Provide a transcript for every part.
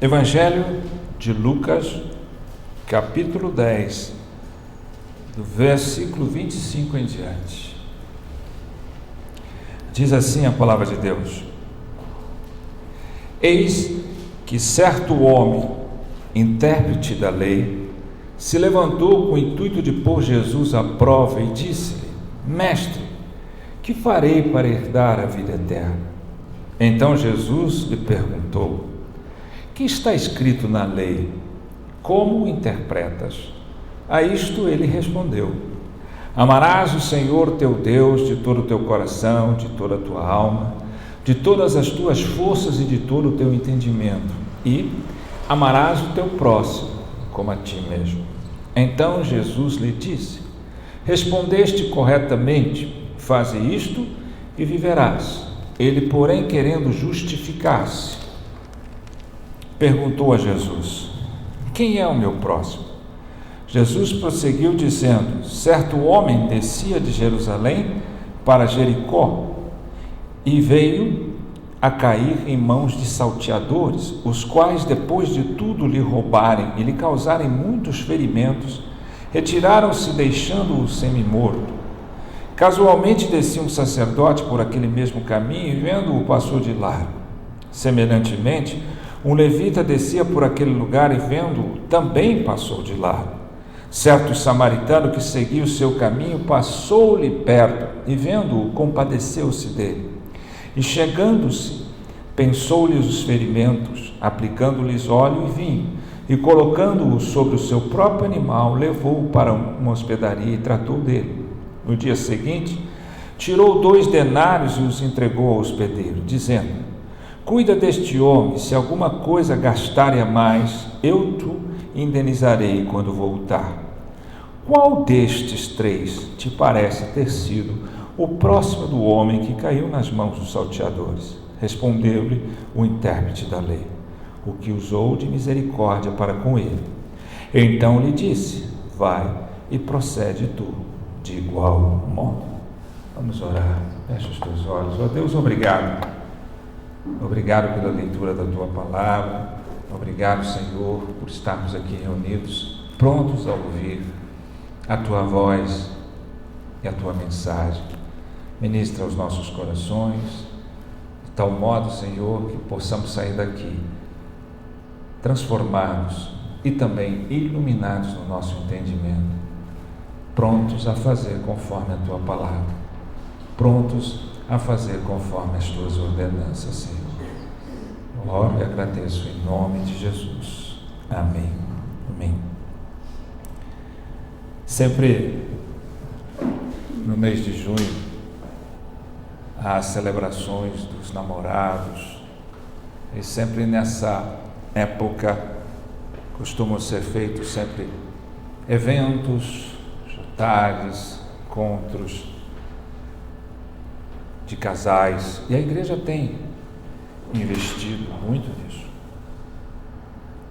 Evangelho de Lucas, capítulo 10, do versículo 25 em diante. Diz assim a palavra de Deus: Eis que certo homem, intérprete da lei, se levantou com o intuito de pôr Jesus à prova e disse-lhe: Mestre, que farei para herdar a vida eterna? Então Jesus lhe perguntou: que está escrito na lei? Como o interpretas? A isto ele respondeu: Amarás o Senhor teu Deus de todo o teu coração, de toda a tua alma, de todas as tuas forças e de todo o teu entendimento, e amarás o teu próximo como a ti mesmo. Então Jesus lhe disse: Respondeste corretamente, faze isto e viverás. Ele, porém, querendo justificar-se, perguntou a Jesus: quem é o meu próximo? Jesus prosseguiu dizendo: certo homem descia de Jerusalém para Jericó e veio a cair em mãos de salteadores, os quais, depois de tudo lhe roubarem e lhe causarem muitos ferimentos, retiraram-se, deixando-o semi-morto. Casualmente descia um sacerdote por aquele mesmo caminho e, vendo-o, passou de largo. Semelhantemente, um levita descia por aquele lugar e, vendo-o, também passou de largo. Certo samaritano que seguia o seu caminho passou-lhe perto e, vendo-o, compadeceu-se dele. E, chegando-se, pensou-lhes os ferimentos, aplicando-lhes óleo e vinho, e, colocando-o sobre o seu próprio animal, levou-o para uma hospedaria e tratou dele. No dia seguinte, tirou 2 denários e os entregou ao hospedeiro, dizendo: cuida deste homem, se alguma coisa gastar a mais, eu te indenizarei quando voltar. Qual destes 3 te parece ter sido o próximo do homem que caiu nas mãos dos salteadores? Respondeu-lhe o intérprete da lei: o que usou de misericórdia para com ele. Então lhe disse: vai e procede tu de igual modo. Vamos orar. Fecha os teus olhos. Ó Deus, obrigado. Obrigado pela leitura da tua palavra. Obrigado, Senhor, por estarmos aqui reunidos, prontos a ouvir a tua voz e a tua mensagem. Ministra aos nossos corações, de tal modo, Senhor, que possamos sair daqui transformados e também iluminados no nosso entendimento, prontos a fazer conforme a tua palavra, prontos a fazer conforme as tuas ordenanças, Senhor. Eu oro e agradeço em nome de Jesus. Amém. Amém. Sempre no mês de junho, há as celebrações dos namorados, e sempre nessa época costumam ser feitos sempre eventos, jantares, encontros de casais, e a igreja tem investido muito nisso.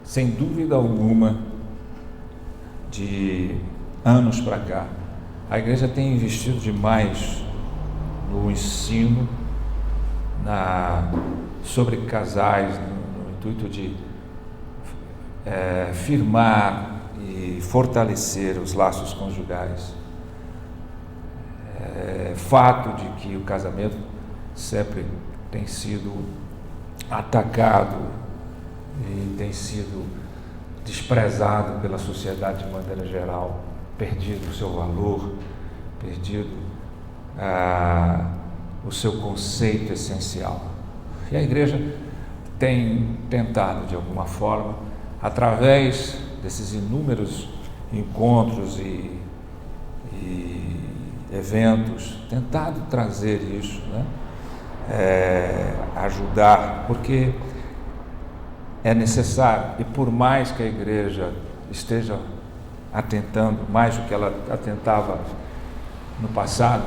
Sem dúvida alguma, de anos para cá, a igreja tem investido demais no ensino sobre casais, no intuito de firmar e fortalecer os laços conjugais. Fato de que o casamento sempre tem sido atacado e tem sido desprezado pela sociedade de maneira geral, perdido o seu valor, perdido o seu conceito essencial. E a igreja tem tentado, de alguma forma, através desses inúmeros encontros e eventos, tentado trazer isso, né? Ajudar, porque é necessário, e por mais que a igreja esteja atentando mais do que ela atentava no passado,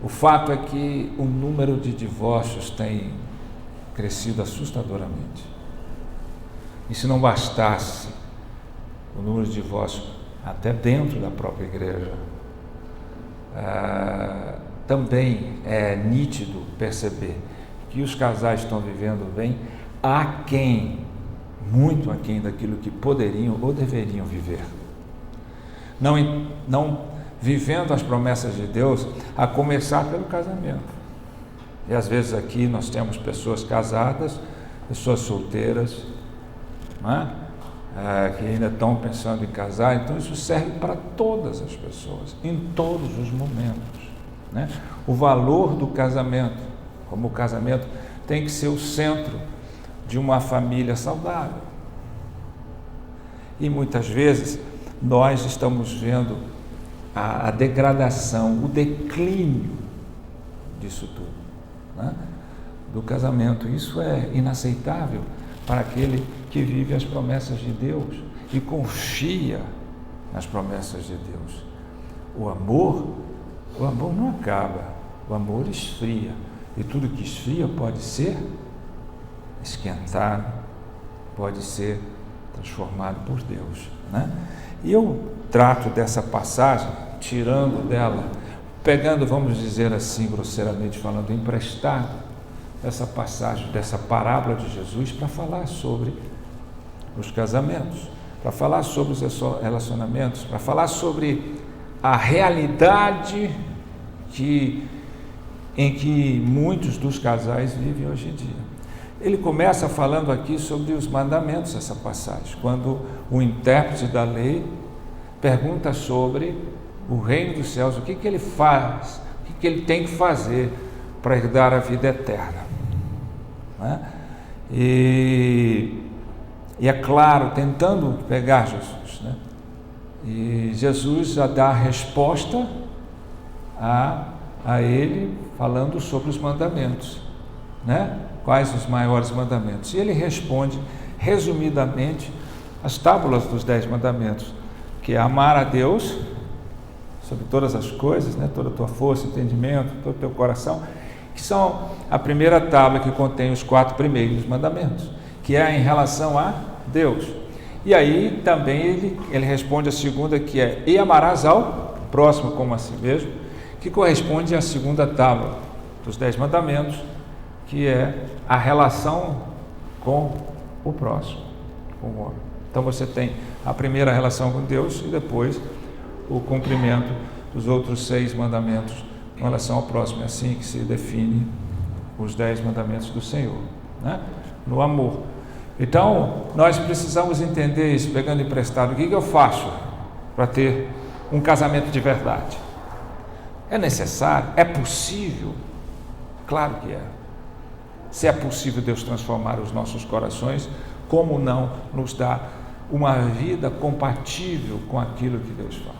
o fato é que o número de divórcios tem crescido assustadoramente. E se não bastasse o número de divórcios até dentro da própria igreja, também é nítido perceber que os casais estão vivendo bem aquém, muito aquém daquilo que poderiam ou deveriam viver. Não vivendo as promessas de Deus, a começar pelo casamento. E às vezes aqui nós temos pessoas casadas, pessoas solteiras, não é? Que ainda estão pensando em casar. Então isso serve para todas as pessoas, em todos os momentos, né? O valor do casamento, como o casamento tem que ser o centro de uma família saudável. E muitas vezes nós estamos vendo a degradação, o declínio disso tudo, né? Do casamento. Isso é inaceitável para aquele que vive as promessas de Deus e confia nas promessas de Deus. O amor não acaba, o amor esfria, e tudo que esfria pode ser esquentado, pode ser transformado por Deus, né? E eu trato dessa passagem, tirando dela, pegando, vamos dizer assim, grosseiramente falando, emprestado essa passagem, dessa parábola de Jesus, para falar sobre os casamentos, para falar sobre os relacionamentos, para falar sobre a realidade em que muitos dos casais vivem hoje em dia. Ele começa falando aqui sobre os mandamentos, essa passagem, quando o intérprete da lei pergunta sobre o reino dos céus, o que ele faz, o que ele tem que fazer para herdar a vida eterna, né? E é claro, tentando pegar Jesus, né? E Jesus já dá a resposta a ele, falando sobre os mandamentos, né? Quais os maiores mandamentos? E ele responde, resumidamente, as tábulas dos 10 mandamentos, que é amar a Deus sobre todas as coisas, né? Toda a tua força, entendimento, todo o teu coração, que são a primeira tábua que contém os 4 primeiros mandamentos, que é em relação a Deus. E aí também ele responde a segunda, que é: e amarás ao próximo como a si mesmo, que corresponde à segunda tábua dos 10 mandamentos, que é a relação com o próximo, com o homem. Então você tem a primeira relação com Deus e depois o cumprimento dos outros 6 mandamentos com relação ao próximo. É assim que se define os 10 mandamentos do Senhor, né? No amor. Então nós precisamos entender isso, pegando emprestado. O que eu faço para ter um casamento de verdade? É necessário? É possível? Claro que é. Se é possível Deus transformar os nossos corações, como não nos dar uma vida compatível com aquilo que Deus fala?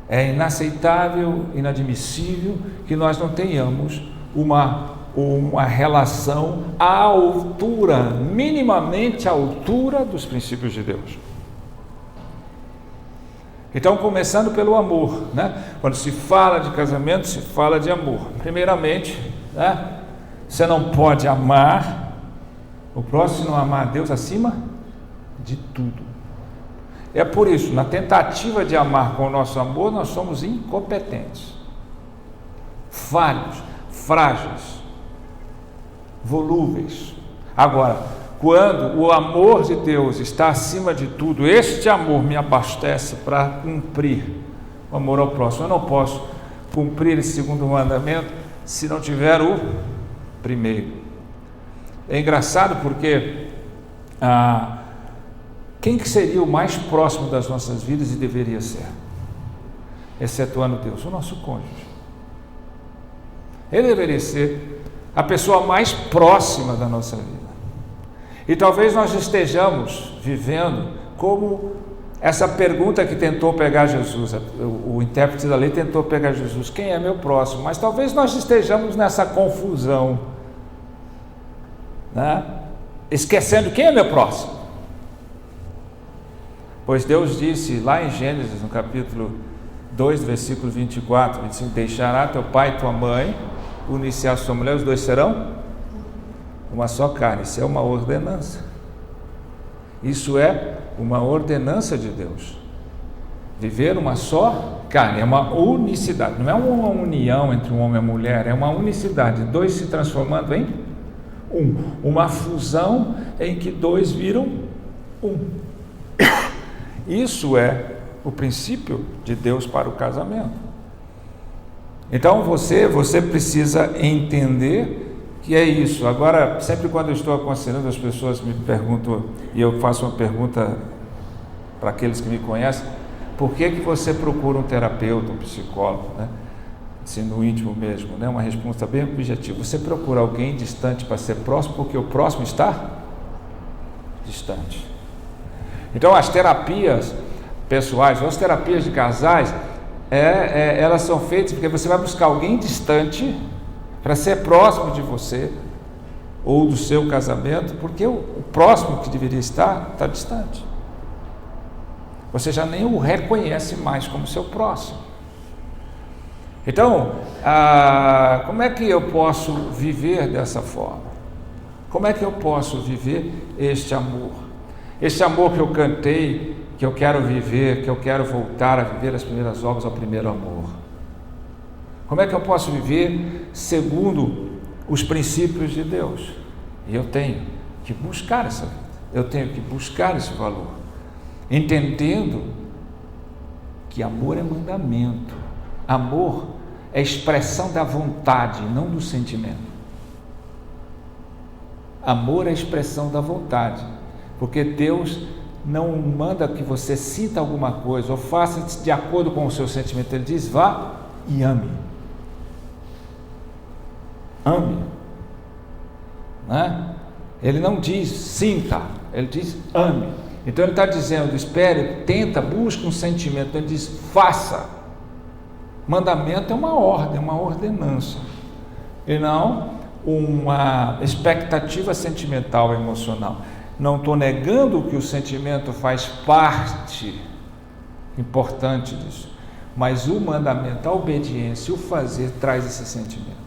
É inaceitável, inadmissível que nós não tenhamos uma relação à altura, minimamente à altura dos princípios de Deus. Então, começando pelo amor, né? Quando se fala de casamento, se fala de amor. Primeiramente, né? Você não pode amar o próximo, não amar a Deus acima de tudo. É por isso, na tentativa de amar com o nosso amor, nós somos incompetentes, falhos, frágeis, volúveis. Agora, quando o amor de Deus está acima de tudo, este amor me abastece para cumprir o amor ao próximo. Eu não posso cumprir esse segundo mandamento se não tiver o primeiro. É engraçado porque quem que seria o mais próximo das nossas vidas e deveria ser? Excetuando Deus, o nosso cônjuge. Ele deveria ser a pessoa mais próxima da nossa vida. E talvez nós estejamos vivendo como essa pergunta que tentou pegar Jesus, o intérprete da lei tentou pegar Jesus: quem é meu próximo? Mas talvez nós estejamos nessa confusão, né? Esquecendo quem é meu próximo. Pois Deus disse lá em Gênesis, no capítulo 2, versículo 24, 25: deixará teu pai e tua mãe, unir-se à sua mulher, os dois serão uma só carne. Isso é uma ordenança. Isso é uma ordenança de Deus. Viver uma só carne, é uma unicidade. Não é uma união entre um homem e uma mulher, é uma unicidade. Dois se transformando em um. Uma fusão em que dois viram um. Isso é o princípio de Deus para o casamento. Então você precisa entender que é isso. Agora, sempre quando eu estou aconselhando, as pessoas me perguntam, e eu faço uma pergunta para aqueles que me conhecem: por que você procura um terapeuta, um psicólogo, né? Assim, no íntimo mesmo, né? Uma resposta bem objetiva. Você procura alguém distante para ser próximo, porque o próximo está distante. Então, as terapias pessoais, ou as terapias de casais, elas são feitas porque você vai buscar alguém distante para ser próximo de você ou do seu casamento, porque o próximo que deveria estar está distante. Você já nem o reconhece mais como seu próximo. Então, como é que eu posso viver dessa forma? Como é que eu posso viver este amor? Este amor que eu cantei, que eu quero viver, que eu quero voltar a viver as primeiras obras ao primeiro amor. Como é que eu posso viver segundo os princípios de Deus? E eu tenho que buscar essa vida, eu tenho que buscar esse valor, entendendo que amor é mandamento, amor é expressão da vontade, não do sentimento. Amor é expressão da vontade, porque Deus não manda que você sinta alguma coisa ou faça de acordo com o seu sentimento. Ele diz: vá e ame. Ame, né? Ele não diz sinta, ele diz ame. Então ele está dizendo: espere, tenta, busque um sentimento. Ele diz: faça. Mandamento é uma ordem, uma ordenança, e não uma expectativa sentimental, emocional. Não estou negando que o sentimento faz parte importante disso, mas o mandamento, a obediência, o fazer traz esse sentimento.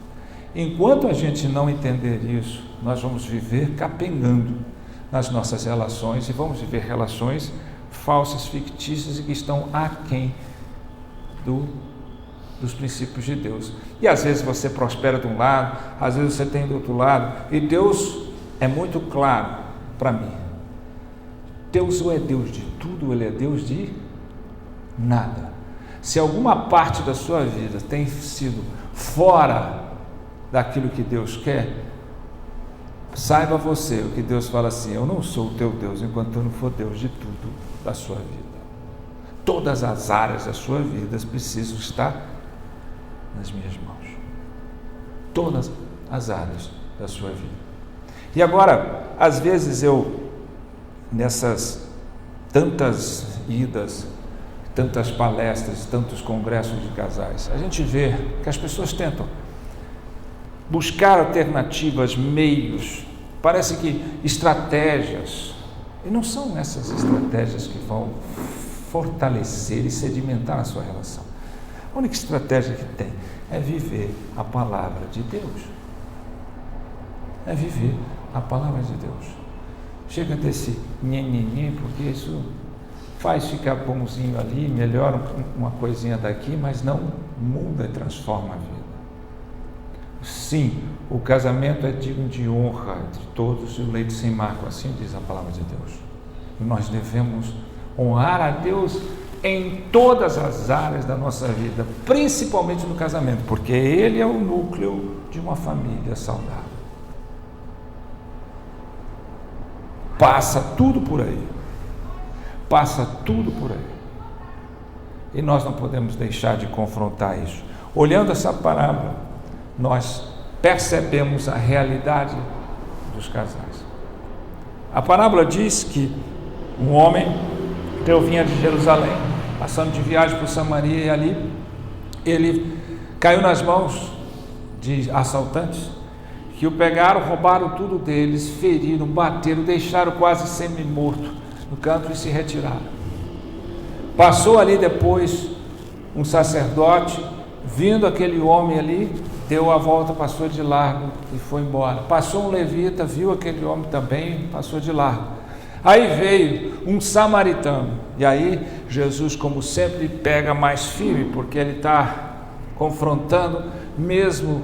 Enquanto a gente não entender isso, nós vamos viver capengando nas nossas relações e vamos viver relações falsas, fictícias e que estão aquém dos princípios de Deus. E às vezes você prospera de um lado, às vezes você tem do outro lado, e Deus é muito claro para mim: Deus ou é Deus de tudo, ou Ele é Deus de nada. Se alguma parte da sua vida tem sido fora daquilo que Deus quer, saiba você o que Deus fala assim: eu não sou o teu Deus enquanto eu não for Deus de tudo da sua vida. Todas as áreas da sua vida precisam estar nas minhas mãos. Todas as áreas da sua vida. E agora, às vezes nessas tantas idas, tantas palestras, tantos congressos de casais, a gente vê que as pessoas tentam buscar alternativas, meios, parece que estratégias, e não são essas estratégias que vão fortalecer e sedimentar a sua relação. A única estratégia que tem é viver a palavra de Deus. É viver a palavra de Deus. Chega desse nhenhenhen, porque isso faz ficar bonzinho ali, melhora uma coisinha daqui, mas não muda e transforma a vida. Sim, o casamento é digno de honra entre todos e o leito sem mácula, assim diz a palavra de Deus. E nós devemos honrar a Deus em todas as áreas da nossa vida, principalmente no casamento, porque ele é o núcleo de uma família saudável. Passa tudo por aí. Passa tudo por aí. E nós não podemos deixar de confrontar isso. Olhando essa parábola, nós percebemos a realidade dos casais. A parábola diz que um homem vinha de Jerusalém, passando de viagem por Samaria, e ali ele caiu nas mãos de assaltantes que o pegaram, roubaram tudo deles, feriram, bateram, deixaram quase semi-morto no canto e se retiraram. Passou ali depois um sacerdote, vindo aquele homem ali, deu a volta, passou de largo e foi embora. Passou um levita, viu aquele homem também, passou de largo. Aí veio um samaritano, e aí Jesus, como sempre, pega mais firme, porque ele está confrontando mesmo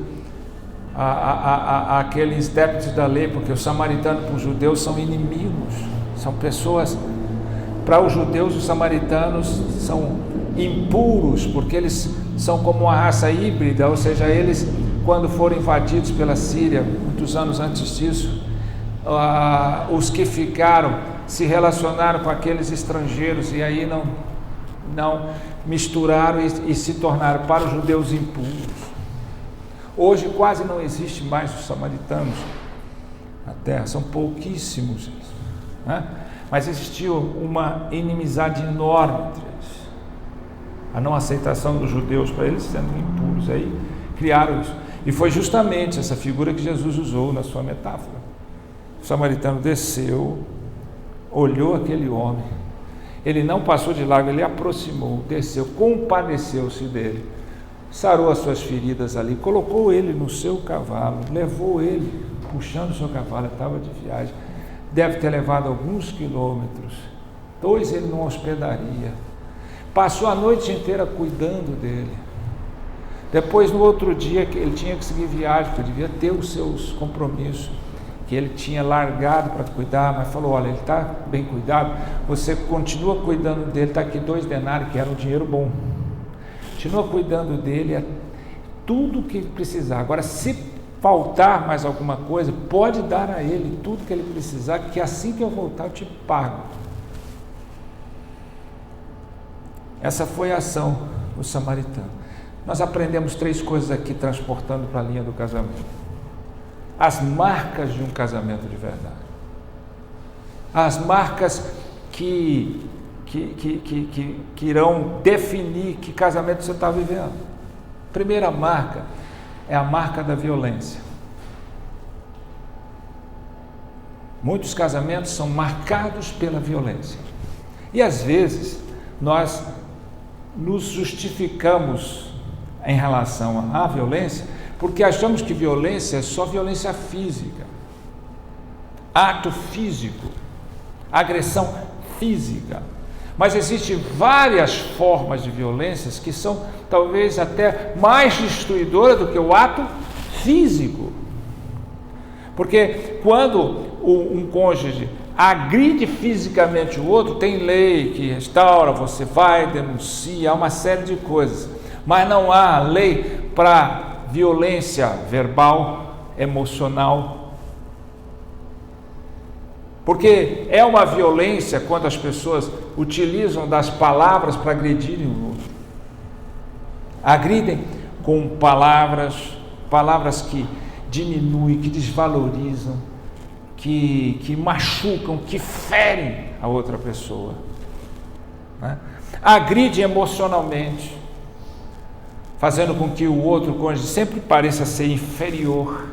aqueles intérpretes da lei, porque os samaritanos para os judeus são inimigos, são pessoas, para os judeus os samaritanos são impuros, porque eles são como uma raça híbrida, ou seja, eles, quando foram invadidos pela Síria, muitos anos antes disso, os que ficaram se relacionaram com aqueles estrangeiros e aí não misturaram e se tornaram para os judeus impuros. Hoje quase não existe mais os samaritanos na terra, são pouquíssimos, né? Mas existiu uma inimizade enorme entre eles, a não aceitação dos judeus para eles sendo impuros, aí criaram isso, e foi justamente essa figura que Jesus usou na sua metáfora. O samaritano desceu, olhou aquele homem, ele não passou de largo, ele aproximou, desceu, compadeceu-se dele, sarou as suas feridas ali, colocou ele no seu cavalo, levou ele, puxando o seu cavalo, estava de viagem, deve ter levado alguns quilômetros, 2 ele não hospedaria, passou a noite inteira cuidando dele, depois no outro dia que ele tinha que seguir viagem, porque devia ter os seus compromissos, que ele tinha largado para cuidar, mas falou, olha, ele está bem cuidado, você continua cuidando dele, está aqui 2 denários, que era um dinheiro bom, continua cuidando dele, é tudo o que precisar. Agora, se faltar mais alguma coisa, pode dar a ele tudo que ele precisar, que assim que eu voltar eu te pago. Essa foi a ação do samaritano. Nós aprendemos 3 coisas aqui, transportando para a linha do casamento. As marcas de um casamento de verdade. As marcas que irão definir que casamento você está vivendo. Primeira marca é a marca da violência. Muitos casamentos são marcados pela violência. E às vezes nós nos justificamos em relação à violência, porque achamos que violência é só violência física, ato físico, agressão física. Mas existem várias formas de violências que são talvez até mais destruidoras do que o ato físico. Porque quando um cônjuge agride fisicamente o outro, tem lei que restaura, você vai, denuncia, há uma série de coisas. Mas não há lei para violência verbal, emocional. Porque é uma violência quando as pessoas utilizam das palavras para agredirem o outro. Agridem com palavras que diminuem, que desvalorizam, que machucam, que ferem a outra pessoa, né? Agridem emocionalmente, fazendo com que o outro cônjuge sempre pareça ser inferior,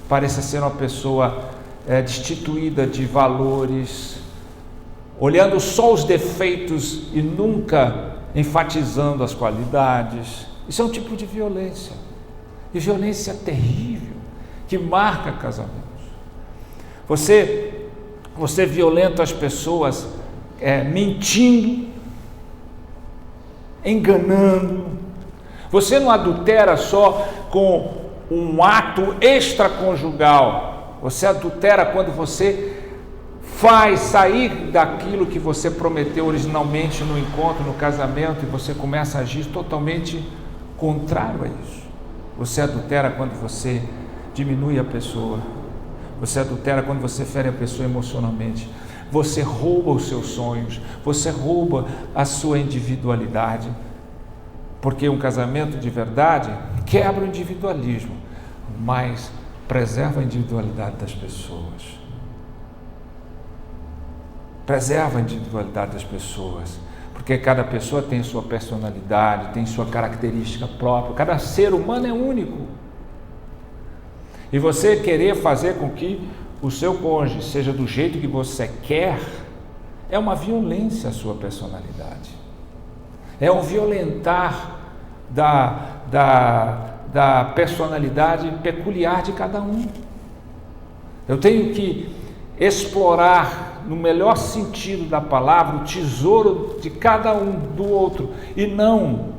pareça ser uma pessoa destituída de valores, olhando só os defeitos e nunca enfatizando as qualidades. Isso é um tipo de violência, e violência terrível, que marca casamentos. Você violenta as pessoas mentindo, enganando. Você não adultera só com um ato extraconjugal. Você adultera quando você faz sair daquilo que você prometeu originalmente no encontro, no casamento, e você começa a agir totalmente contrário a isso. Você adultera quando você diminui a pessoa. Você adultera quando você fere a pessoa emocionalmente. Você rouba os seus sonhos. Você rouba a sua individualidade. Porque um casamento de verdade quebra o individualismo, mas preserva a individualidade das pessoas. Preserva a individualidade das pessoas, porque cada pessoa tem sua personalidade, tem sua característica própria, cada ser humano é único. E você querer fazer com que o seu cônjuge seja do jeito que você quer, é uma violência à sua personalidade. É um violentar da personalidade peculiar de cada um. Eu tenho que explorar, no melhor sentido da palavra, o tesouro de cada um do outro, e não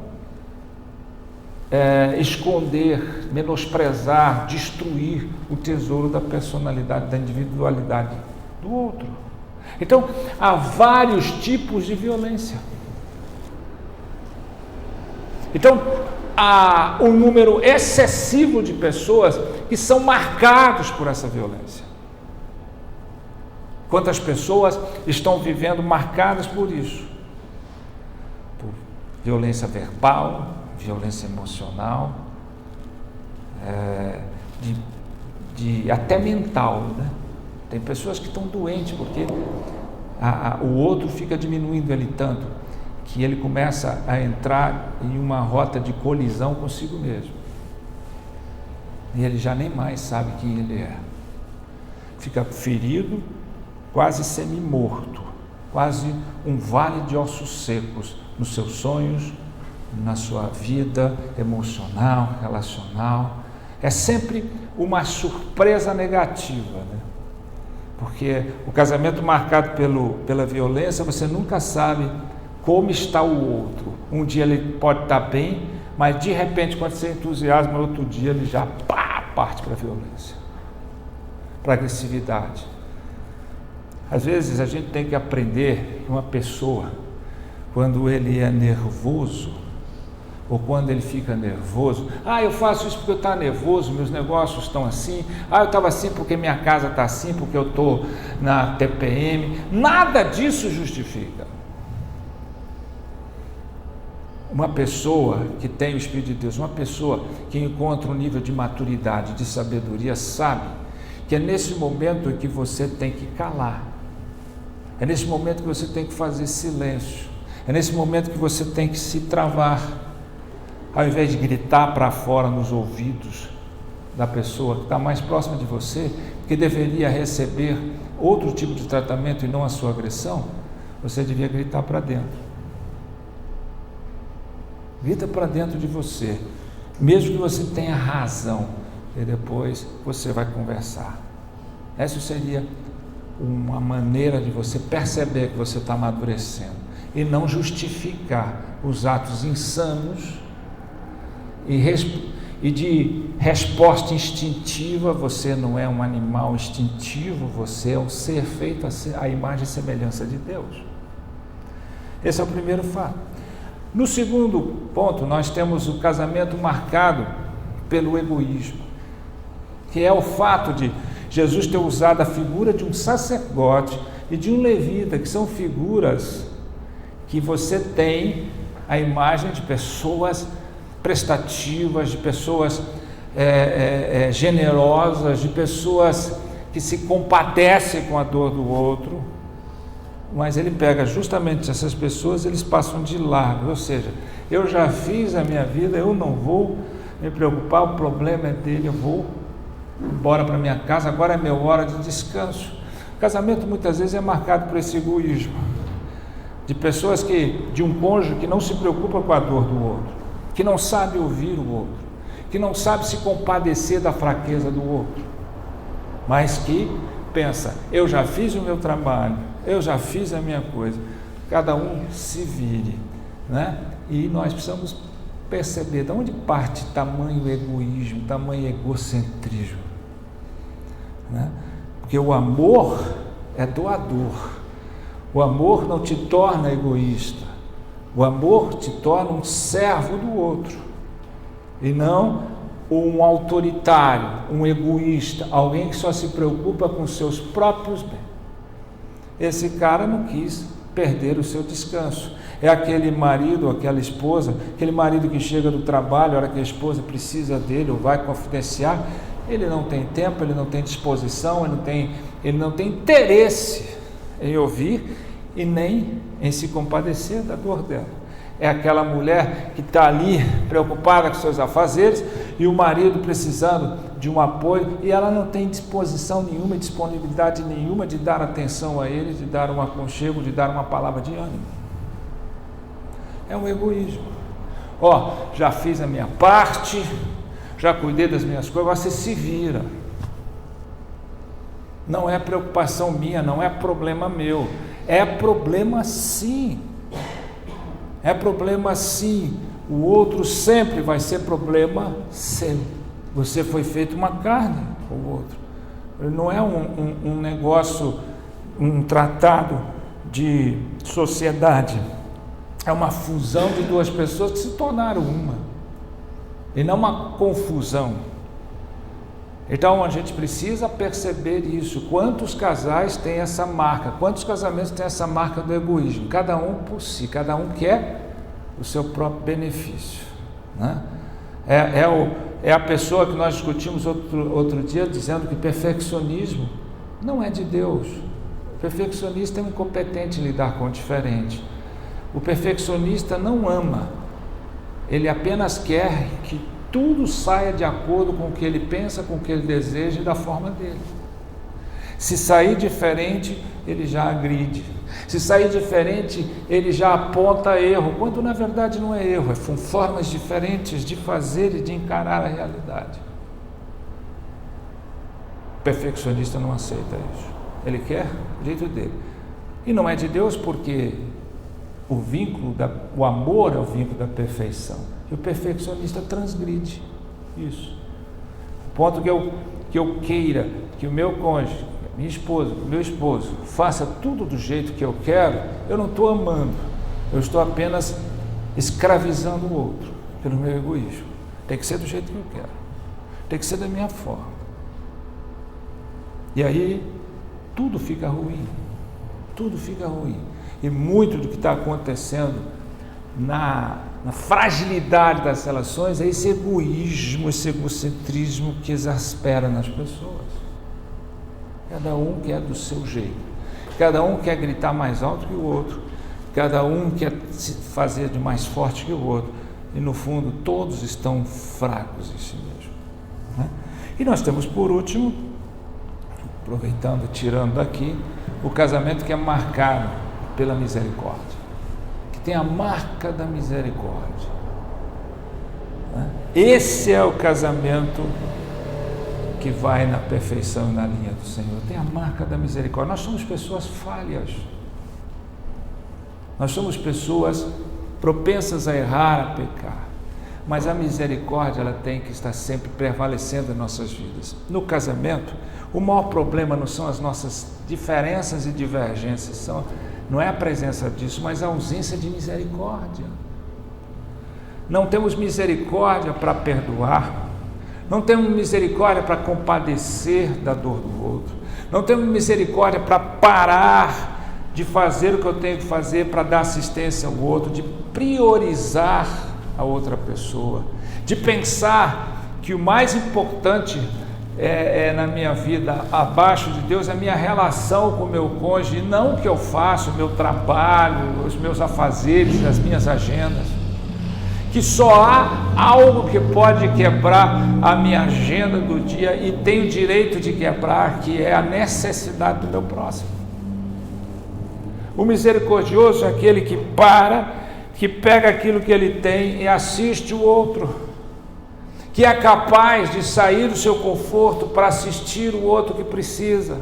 esconder, menosprezar, destruir o tesouro da personalidade, da individualidade do outro. Então, há vários tipos de violência. Então, há um número excessivo de pessoas que são marcados por essa violência. Quantas pessoas estão vivendo marcadas por isso? Por violência verbal, violência emocional, até mental, né? Tem pessoas que estão doentes porque o outro fica diminuindo ele tanto que ele começa a entrar em uma rota de colisão consigo mesmo. E ele já nem mais sabe quem ele é. Fica ferido, quase semi-morto, quase um vale de ossos secos nos seus sonhos, na sua vida emocional, relacional. É sempre uma surpresa negativa, né? Porque o casamento marcado pela violência, você nunca sabe como está o outro. Um dia ele pode estar bem, mas de repente, quando você entusiasma, no outro dia ele já parte para a violência, para a agressividade. Às vezes a gente tem que aprender que uma pessoa, quando ele é nervoso, ou quando ele fica nervoso, eu faço isso porque eu estou nervoso, meus negócios estão assim, eu estava assim porque minha casa está assim, porque eu estou na TPM. Nada disso justifica. Uma pessoa que tem o Espírito de Deus, uma pessoa que encontra um nível de maturidade, de sabedoria, sabe que é nesse momento que você tem que calar, é nesse momento que você tem que fazer silêncio, é nesse momento que você tem que se travar, ao invés de gritar para fora nos ouvidos da pessoa que está mais próxima de você, que deveria receber outro tipo de tratamento e não a sua agressão. Você devia gritar para dentro. Grita para dentro de você, mesmo que você tenha razão, e depois você vai conversar. Essa seria uma maneira de você perceber que você está amadurecendo e não justificar os atos insanos e de resposta instintiva. Você não é um animal instintivo, você é um ser feito à imagem e semelhança de Deus. Esse é o primeiro fato. No segundo ponto, nós temos o casamento marcado pelo egoísmo, que é o fato de Jesus ter usado a figura de um sacerdote e de um levita, que são figuras que você tem a imagem de pessoas prestativas, de pessoas generosas, de pessoas que se compadecem com a dor do outro. Mas ele pega justamente essas pessoas, eles passam de largo, ou seja, eu já fiz a minha vida, eu não vou me preocupar, o problema é dele, eu vou embora para minha casa, agora é minha hora de descanso. O casamento muitas vezes é marcado por esse egoísmo, de pessoas de um cônjuge que não se preocupa com a dor do outro, que não sabe ouvir o outro, que não sabe se compadecer da fraqueza do outro, mas que pensa, eu já fiz o meu trabalho, eu já fiz a minha coisa, cada um se vire, né? E nós precisamos perceber de onde parte tamanho egoísmo, tamanho egocentrismo, né? Porque o amor é doador, o amor não te torna egoísta, o amor te torna um servo do outro, e não um autoritário, um egoísta, alguém que só se preocupa com seus próprios bens. Esse cara não quis perder o seu descanso. É aquele marido, aquela esposa, aquele marido que chega do trabalho, a hora que a esposa precisa dele ou vai confidenciar, ele não tem tempo, ele não tem disposição, ele não tem interesse em ouvir e nem em se compadecer da dor dela. É aquela mulher que está ali preocupada com seus afazeres e o marido precisando de um apoio e ela não tem disposição nenhuma, disponibilidade nenhuma de dar atenção a ele, de dar um aconchego, de dar uma palavra de ânimo. É um egoísmo. Já fiz a minha parte, já cuidei das minhas coisas, agora você se vira. Não é preocupação minha, não é problema meu, é problema sim. É problema sim. O outro sempre vai ser problema seu. Você foi feito uma carne com o outro. Não é um negócio, um tratado de sociedade. É uma fusão de duas pessoas que se tornaram uma. E não uma confusão. Então a gente precisa perceber isso. Quantos casais têm essa marca? Quantos casamentos têm essa marca do egoísmo? Cada um por si, cada um quer o seu próprio benefício, né? É a pessoa que nós discutimos outro dia, dizendo que perfeccionismo não é de Deus. O perfeccionista é um incompetente em lidar com o diferente. O perfeccionista não ama, ele apenas quer que tudo saia de acordo com o que ele pensa, com o que ele deseja e da forma dele. Se sair diferente, ele já agride. Se sair diferente, ele já aponta erro, quando na verdade não é erro, são formas diferentes de fazer e de encarar a realidade. O perfeccionista não aceita isso. Ele quer o jeito dele. E não é de Deus, porque o amor é o vínculo da perfeição. E o perfeccionista transgride isso. O ponto que eu queira que o meu cônjuge, minha esposa, o meu esposo, faça tudo do jeito que eu quero, eu não estou amando, eu estou apenas escravizando o outro pelo meu egoísmo. Tem que ser do jeito que eu quero, tem que ser da minha forma. E aí tudo fica ruim, tudo fica ruim. E muito do que está acontecendo na fragilidade das relações é esse egoísmo, esse egocentrismo que exaspera nas pessoas. Cada um quer do seu jeito, cada um quer gritar mais alto que o outro, cada um quer se fazer de mais forte que o outro, e no fundo todos estão fracos em si mesmo, né? E nós temos por último, aproveitando, tirando daqui, o casamento que é marcado pela misericórdia, que tem a marca da misericórdia, né? Esse é o casamento que vai na perfeição e na linha do Senhor, tem a marca da misericórdia. Nós somos pessoas falhas, nós somos pessoas propensas a errar, a pecar, mas a misericórdia ela tem que estar sempre prevalecendo em nossas vidas. No casamento, o maior problema não são as nossas diferenças e divergências, não é a presença disso, mas a ausência de misericórdia. Não temos misericórdia para perdoar, não temos misericórdia para compadecer da dor do outro, não temos misericórdia para parar de fazer o que eu tenho que fazer para dar assistência ao outro, de priorizar a outra pessoa, de pensar que o mais importante na minha vida, abaixo de Deus, é a minha relação com o meu cônjuge, e não o que eu faço, o meu trabalho, os meus afazeres, as minhas agendas. Que só há algo que pode quebrar a minha agenda do dia e tem o direito de quebrar, que é a necessidade do meu próximo. O misericordioso é aquele que pega aquilo que ele tem e assiste o outro, que é capaz de sair do seu conforto para assistir o outro que precisa,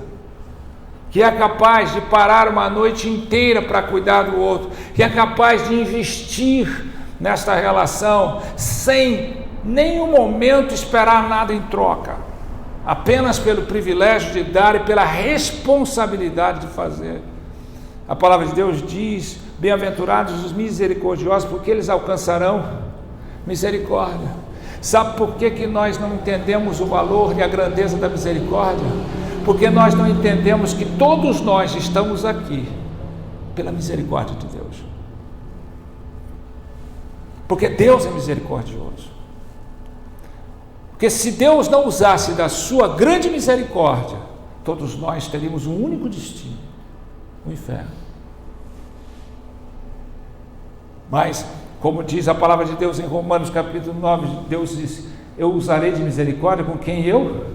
que é capaz de parar uma noite inteira para cuidar do outro, que é capaz de investir nesta relação sem nenhum momento esperar nada em troca, apenas pelo privilégio de dar e pela responsabilidade de fazer. A palavra de Deus diz: bem-aventurados os misericordiosos, porque eles alcançarão misericórdia. Sabe por que nós não entendemos o valor e a grandeza da misericórdia? Porque nós não entendemos que todos nós estamos aqui pela misericórdia de Deus. Porque Deus é misericordioso. Porque se Deus não usasse da sua grande misericórdia, todos nós teríamos um único destino: o inferno. Mas, como diz a palavra de Deus em Romanos capítulo 9, Deus disse: eu usarei de misericórdia com quem eu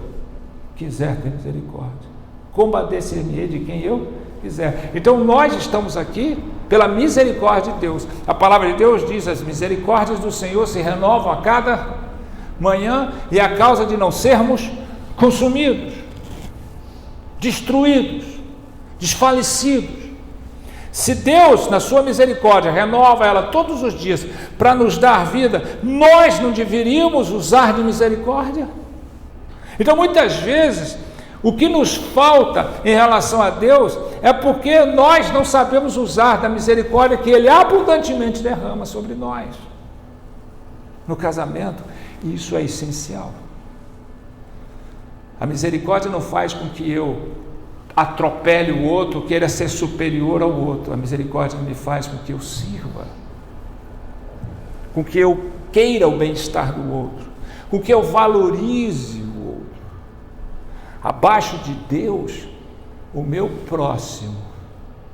quiser ter misericórdia, compadecer-me-ei de quem eu quiser. Então nós estamos aqui pela misericórdia de Deus. A palavra de Deus diz: as misericórdias do Senhor se renovam a cada manhã, e a causa de não sermos consumidos, destruídos, desfalecidos. Se Deus, na sua misericórdia, renova ela todos os dias para nos dar vida, nós não deveríamos usar de misericórdia? Então, muitas vezes, o que nos falta em relação a Deus é porque nós não sabemos usar da misericórdia que Ele abundantemente derrama sobre nós. No casamento, isso é essencial. A misericórdia não faz com que eu atropele o outro, queira ser superior ao outro. A misericórdia me faz com que eu sirva, com que eu queira o bem-estar do outro, com que eu valorize o outro. Abaixo de Deus, o meu próximo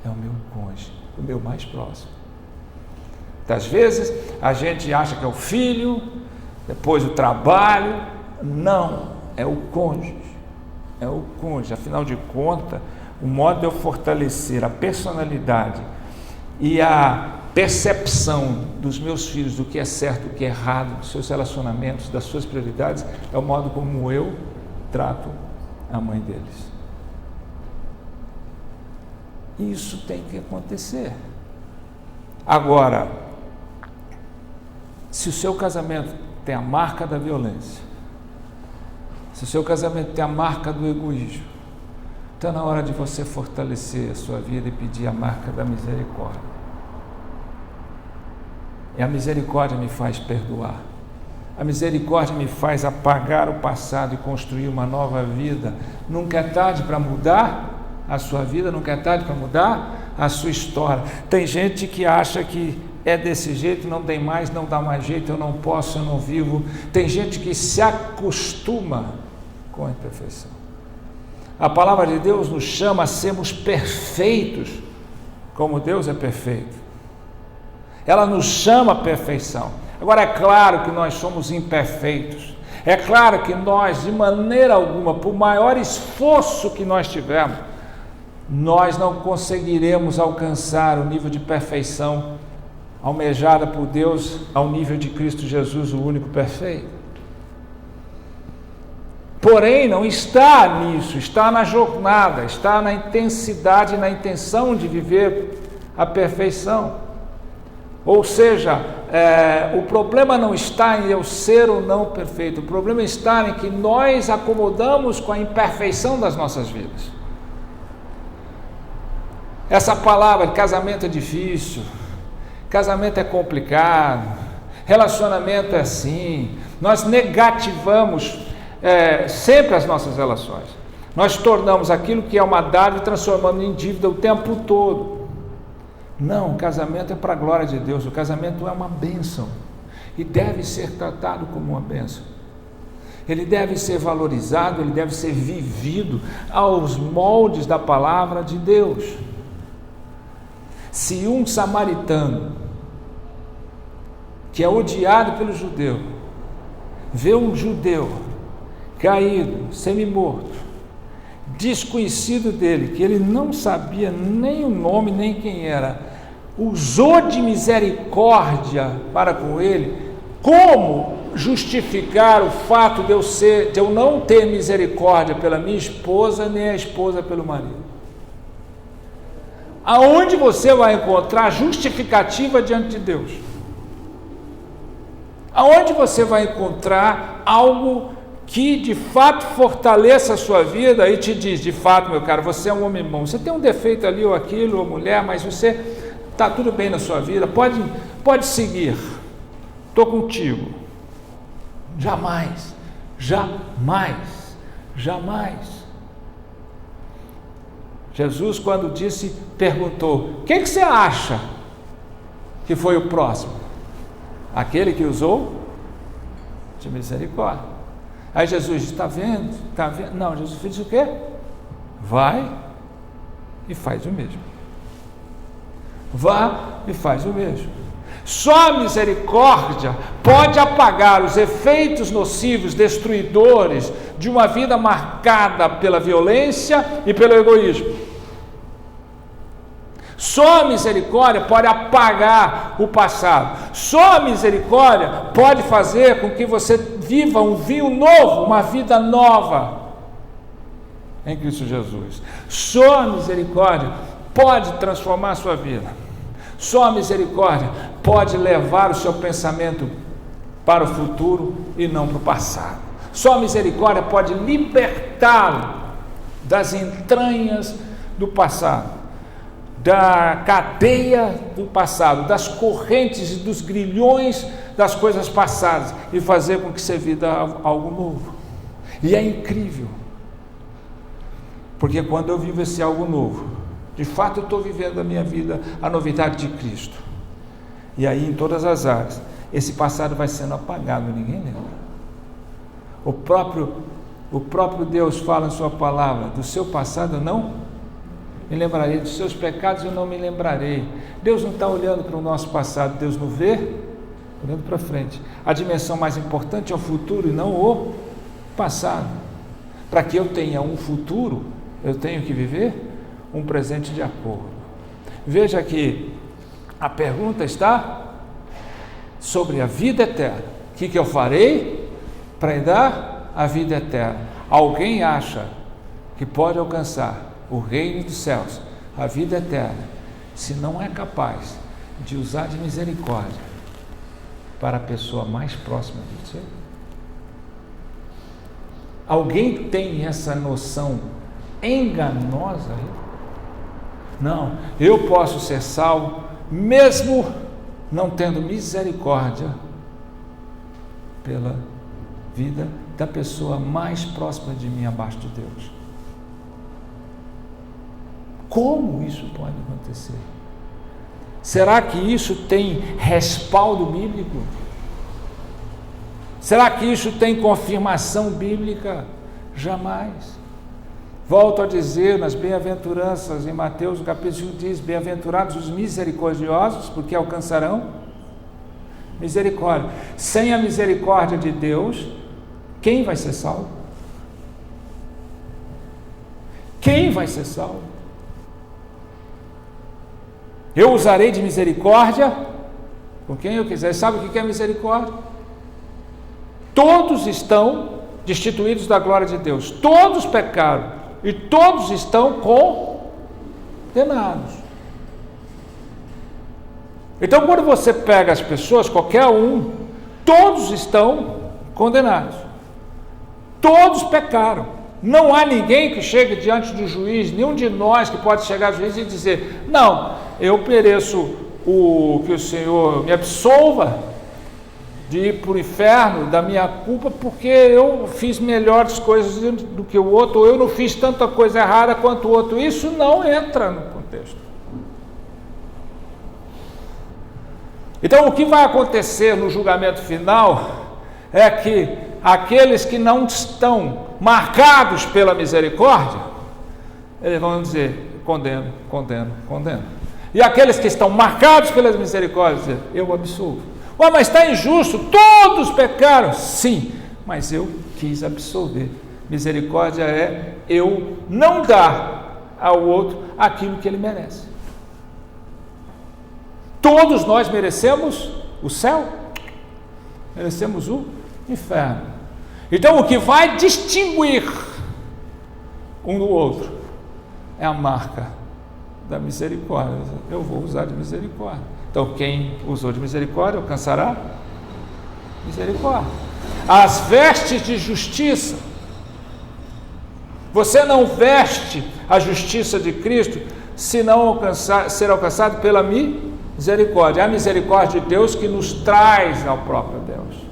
é o meu cônjuge, o meu mais próximo. Às vezes a gente acha que é o filho, depois o trabalho. Não, é o cônjuge. É o cônjuge. Afinal de contas, o modo de eu fortalecer a personalidade e a percepção dos meus filhos do que é certo, do que é errado, dos seus relacionamentos, das suas prioridades, é o modo como eu trato a mãe deles. Isso tem que acontecer. Agora, se o seu casamento tem a marca da violência, se o seu casamento tem a marca do egoísmo, está na hora de você fortalecer a sua vida e pedir a marca da misericórdia. E a misericórdia me faz perdoar. A misericórdia me faz apagar o passado e construir uma nova vida. Nunca é tarde para mudar a sua vida, nunca é tarde para mudar a sua história. Tem gente que acha que é desse jeito, não tem mais, não dá mais jeito, eu não posso, eu não vivo. Tem gente que se acostuma com a imperfeição. A palavra de Deus nos chama a sermos perfeitos, como Deus é perfeito. Ela nos chama à perfeição. Agora, é claro que nós somos imperfeitos. É claro que nós, de maneira alguma, por maior esforço que nós tivermos, nós não conseguiremos alcançar o nível de perfeição almejada por Deus ao nível de Cristo Jesus, o único perfeito. Porém, não está nisso, está na jornada, está na intensidade, na intenção de viver a perfeição. Ou seja, o problema não está em eu ser ou não perfeito, o problema está em que nós acomodamos com a imperfeição das nossas vidas. Essa palavra, casamento é difícil, casamento é complicado, relacionamento é assim, nós negativamos sempre as nossas relações. Nós tornamos aquilo que é uma dádiva e transformamos em dívida o tempo todo. Não, o casamento é para a glória de Deus, o casamento é uma bênção e deve ser tratado como uma bênção. Ele deve ser valorizado, ele deve ser vivido aos moldes da palavra de Deus. Se um samaritano, que é odiado pelo judeu, vê um judeu caído, semi-morto, desconhecido dele, que ele não sabia nem o nome, nem quem era, usou de misericórdia para com ele, como justificar o fato de eu não ter misericórdia pela minha esposa, nem a esposa pelo marido? Aonde você vai encontrar justificativa diante de Deus? Aonde você vai encontrar algo que de fato fortaleça a sua vida e te diz, de fato, meu caro, você é um homem bom, você tem um defeito ali ou aquilo, ou mulher, mas você está tudo bem na sua vida, pode seguir, estou contigo. Jamais, jamais, jamais. Jesus, quando perguntou, o que você acha que foi o próximo? Aquele que usou de misericórdia. Aí Jesus diz, está vendo? Não, Jesus fez o quê? Vai e faz o mesmo. Vá e faz o mesmo. Só a misericórdia pode apagar os efeitos nocivos, destruidores de uma vida marcada pela violência e pelo egoísmo. Só a misericórdia pode apagar o passado. Só a misericórdia pode fazer com que você viva um vinho novo, uma vida nova em Cristo Jesus. Só a misericórdia pode transformar a sua vida. Só a misericórdia pode levar o seu pensamento para o futuro e não para o passado. Só a misericórdia pode libertá-lo das entranhas do passado, da cadeia do passado, das correntes e dos grilhões das coisas passadas e fazer com que você viva algo novo. E é incrível, porque quando eu vivo esse algo novo, de fato eu estou vivendo a minha vida, a novidade de Cristo. E aí em todas as áreas, esse passado vai sendo apagado, ninguém lembra. O próprio Deus fala em sua palavra, do seu passado eu não me lembrarei, dos seus pecados eu não me lembrarei. Deus não está olhando para o nosso passado, Deus não vê, olhando para frente. A dimensão mais importante é o futuro e não o passado. Para que eu tenha um futuro, eu tenho que viver um presente de acordo. Veja que a pergunta está sobre a vida eterna. O que eu farei para dar a vida eterna? Alguém acha que pode alcançar o reino dos céus, a vida eterna, se não é capaz de usar de misericórdia para a pessoa mais próxima de você? Alguém tem essa noção enganosa? Não, eu posso ser salvo mesmo não tendo misericórdia pela vida da pessoa mais próxima de mim abaixo de Deus. Como isso pode acontecer? Será que isso tem respaldo bíblico? Será que isso tem confirmação bíblica? Jamais. Volto a dizer, nas bem-aventuranças, em Mateus, no capítulo 5 diz: bem-aventurados os misericordiosos, porque alcançarão misericórdia. Sem a misericórdia de Deus, quem vai ser salvo? Quem vai ser salvo? Eu usarei de misericórdia com quem eu quiser. Sabe o que é misericórdia? Todos estão destituídos da glória de Deus, todos pecaram e todos estão condenados. Então, quando você pega as pessoas, qualquer um, todos estão condenados, todos pecaram. Não há ninguém que chegue diante do juiz, nenhum de nós que pode chegar ao juiz e dizer: não, eu mereço que o Senhor me absolva de ir para o inferno da minha culpa, porque eu fiz melhores coisas do que o outro, ou eu não fiz tanta coisa errada quanto o outro. Isso não entra no contexto. Então, o que vai acontecer no julgamento final é que aqueles que não estão marcados pela misericórdia, eles vão dizer: condeno, condeno, condeno. E aqueles que estão marcados pela misericórdia, dizer: eu absolvo. Oh, mas está injusto, todos pecaram. Sim, mas eu quis absolver. Misericórdia é eu não dar ao outro aquilo que ele merece. Todos nós merecemos o céu, merecemos o inferno. Então, o que vai distinguir um do outro é a marca da misericórdia. Eu vou usar de misericórdia. Então, quem usou de misericórdia alcançará misericórdia. As vestes de justiça. Você não veste a justiça de Cristo se não ser alcançado pela misericórdia. É a misericórdia de Deus que nos traz ao próprio Deus.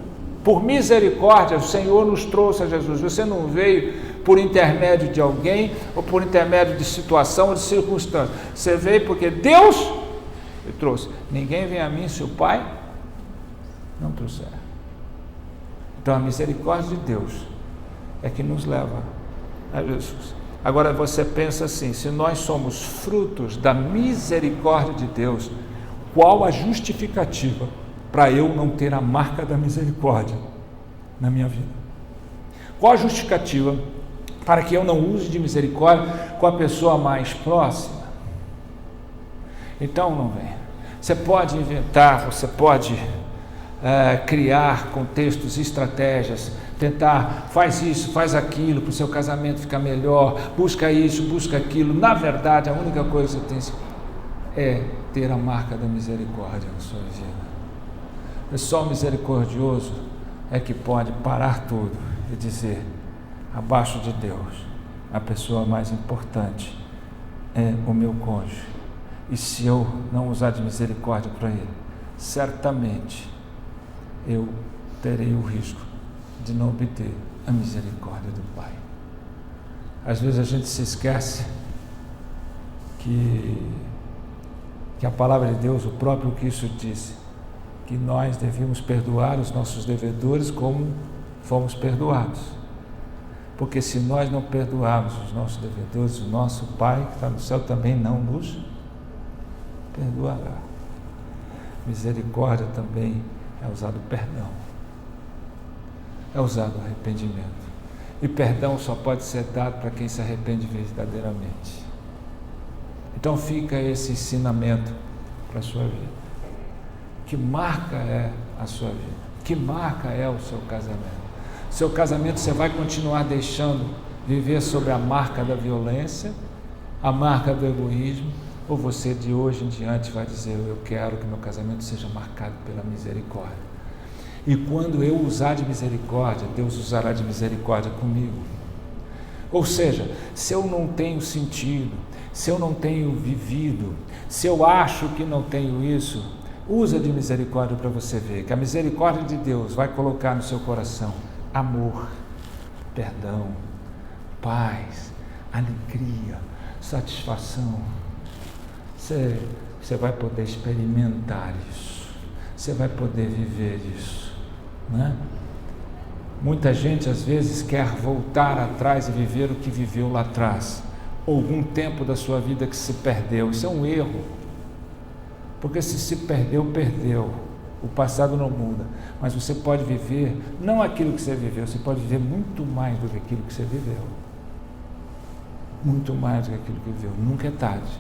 Por misericórdia, o Senhor nos trouxe a Jesus. Você não veio por intermédio de alguém, ou por intermédio de situação ou de circunstância. Você veio porque Deus lhe trouxe. Ninguém vem a mim se o Pai não trouxer. Então a misericórdia de Deus é que nos leva a Jesus. Agora você pensa assim: se nós somos frutos da misericórdia de Deus, qual a justificativa para eu não ter a marca da misericórdia na minha vida? Qual a justificativa para que eu não use de misericórdia com a pessoa mais próxima? Então não vem. Você pode inventar, você pode criar contextos, estratégias tentar, faz isso, faz aquilo, para o seu casamento ficar melhor, busca isso, busca aquilo. Na verdade, a única coisa que você tem é ter a marca da misericórdia na sua vida. É só o misericordioso é que pode parar tudo e dizer, abaixo de Deus, a pessoa mais importante é o meu cônjuge. E se eu não usar de misericórdia para ele, certamente eu terei o risco de não obter a misericórdia do Pai. Às vezes a gente se esquece que a palavra de Deus, o próprio Cristo disse, que nós devíamos perdoar os nossos devedores como fomos perdoados. Porque se nós não perdoarmos os nossos devedores, o nosso Pai que está no céu também não nos perdoará. Misericórdia também é usado perdão, é usado arrependimento. E perdão só pode ser dado para quem se arrepende verdadeiramente. Então fica esse ensinamento para a sua vida. Que marca é a sua vida? Que marca é o seu casamento? Seu casamento você vai continuar deixando viver sobre a marca da violência, a marca do egoísmo, ou você de hoje em diante vai dizer, eu quero que meu casamento seja marcado pela misericórdia. E quando eu usar de misericórdia, Deus usará de misericórdia comigo. Ou seja, se eu não tenho sentido, se eu não tenho vivido, se eu acho que não tenho isso, usa de misericórdia para você ver que a misericórdia de Deus vai colocar no seu coração amor, perdão, paz, alegria, satisfação. Você vai poder experimentar isso, você vai poder viver isso, né? Muita gente às vezes quer voltar atrás e viver o que viveu lá atrás, ou algum tempo da sua vida que se perdeu. Isso é um erro, porque se perdeu, perdeu. O passado não muda, mas você pode viver, não aquilo que você viveu, você pode viver muito mais do que aquilo que você viveu. Muito mais do que aquilo que viveu. Nunca é tarde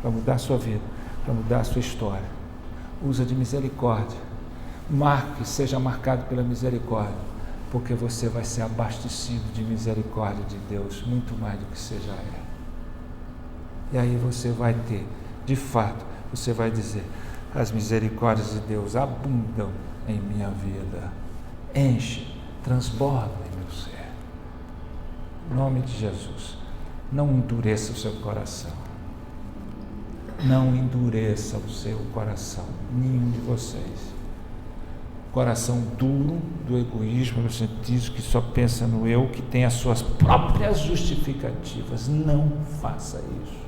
para mudar a sua vida, para mudar a sua história. Usa de misericórdia. Marque, seja marcado pela misericórdia, porque você vai ser abastecido de misericórdia de Deus, muito mais do que você já é. E aí você vai ter, de fato, você vai dizer, as misericórdias de Deus abundam em minha vida, enche, transborda em meu ser. Em nome de Jesus, não endureça o seu coração. Não endureça o seu coração, nenhum de vocês. Coração duro do egoísmo, no sentido que só pensa no eu, que tem as suas próprias justificativas. Não faça isso.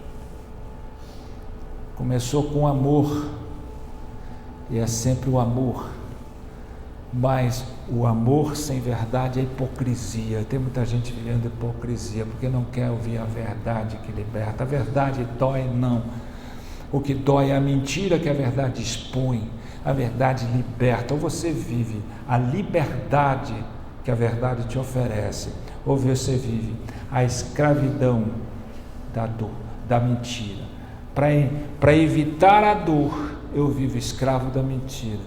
Começou com amor, e é sempre o amor, mas o amor sem verdade é hipocrisia. Tem muita gente vivendo hipocrisia, porque não quer ouvir a verdade que liberta. A verdade dói, não. O que dói é a mentira que a verdade expõe. A verdade liberta. Ou você vive a liberdade que a verdade te oferece, ou você vive a escravidão da dor, da mentira. Para evitar a dor, eu vivo escravo da mentira,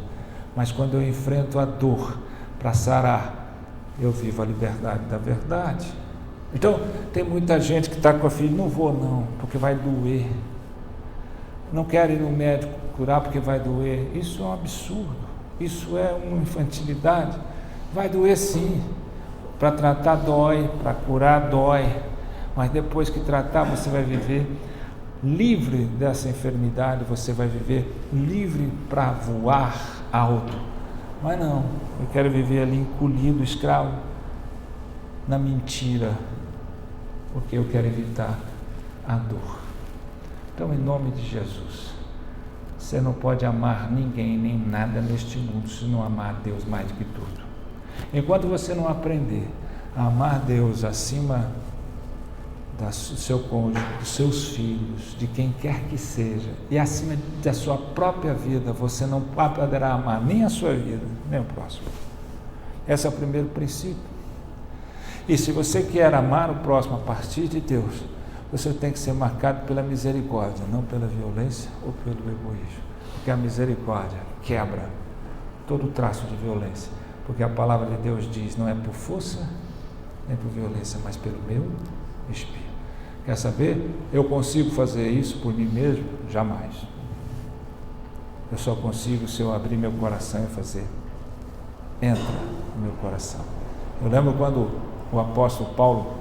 mas quando eu enfrento a dor para sarar, eu vivo a liberdade da verdade. Então, tem muita gente que está com a filha, não vou não, porque vai doer. Não quero ir no médico curar porque vai doer. Isso é um absurdo, isso é uma infantilidade. Vai doer sim, para tratar dói, para curar dói, mas depois que tratar você vai viver livre dessa enfermidade, você vai viver livre para voar alto. Mas não, eu quero viver ali encolhido, escravo, na mentira, porque eu quero evitar a dor. Então, em nome de Jesus, você não pode amar ninguém nem nada neste mundo se não amar a Deus mais do que tudo. Enquanto você não aprender a amar Deus acima do seu cônjuge, dos seus filhos, de quem quer que seja, e acima da sua própria vida, você não poderá amar nem a sua vida, nem o próximo. Esse é o primeiro princípio. E se você quer amar o próximo a partir de Deus, você tem que ser marcado pela misericórdia, não pela violência ou pelo egoísmo. Porque a misericórdia quebra todo traço de violência, porque a palavra de Deus diz, não é por força, nem por violência, mas pelo meu Espírito. Quer saber? Eu consigo fazer isso por mim mesmo? Jamais. Eu só consigo se eu abrir meu coração e fazer. Entra no meu coração. Eu lembro quando o apóstolo Paulo,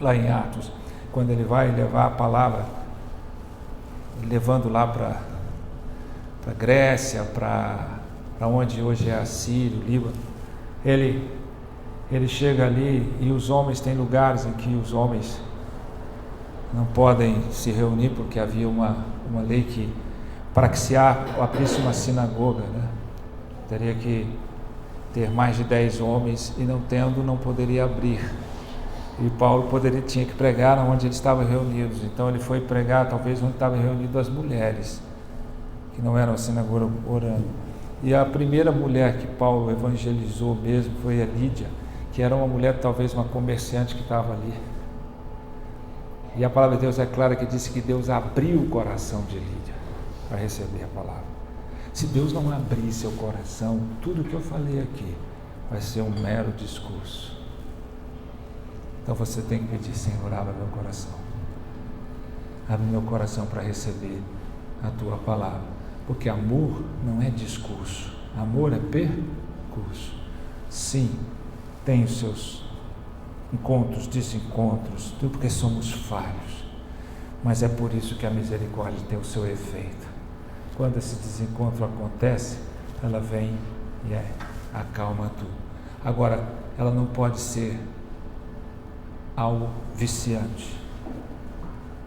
lá em Atos, quando ele vai levar a palavra, levando lá para a Grécia, para onde hoje é a Síria, o Líbano, ele chega ali e os homens, tem lugares em que os homens não podem se reunir, porque havia uma lei que, para que se abrisse uma sinagoga, né, teria que ter mais de 10 homens, e não tendo, não poderia abrir. E Paulo tinha que pregar onde eles estavam reunidos. Então ele foi pregar talvez onde estavam reunidas as mulheres, que não eram a sinagoga orando. E a primeira mulher que Paulo evangelizou mesmo foi a Lídia, que era uma mulher, talvez uma comerciante que estava ali. E a palavra de Deus é clara, que disse que Deus abriu o coração de Lídia para receber a palavra. Se Deus não abrir seu coração, tudo que eu falei aqui vai ser um mero discurso. Então você tem que pedir, Senhor, abre meu coração. Abre meu coração para receber a tua palavra. Porque amor não é discurso, amor é percurso. Sim, tem os seus encontros, desencontros, tudo porque somos falhos. Mas é por isso que a misericórdia tem o seu efeito. Quando esse desencontro acontece, ela vem e acalma tudo. Agora, ela não pode ser algo viciante,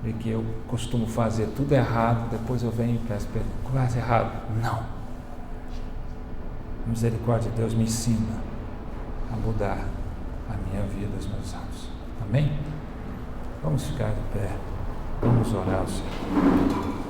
de que eu costumo fazer tudo errado, depois eu venho e peço perdão. Quase errado? Não. A misericórdia de Deus me ensina a mudar a minha vida, os meus atos. Amém? Vamos ficar de pé. Vamos orar ao Senhor.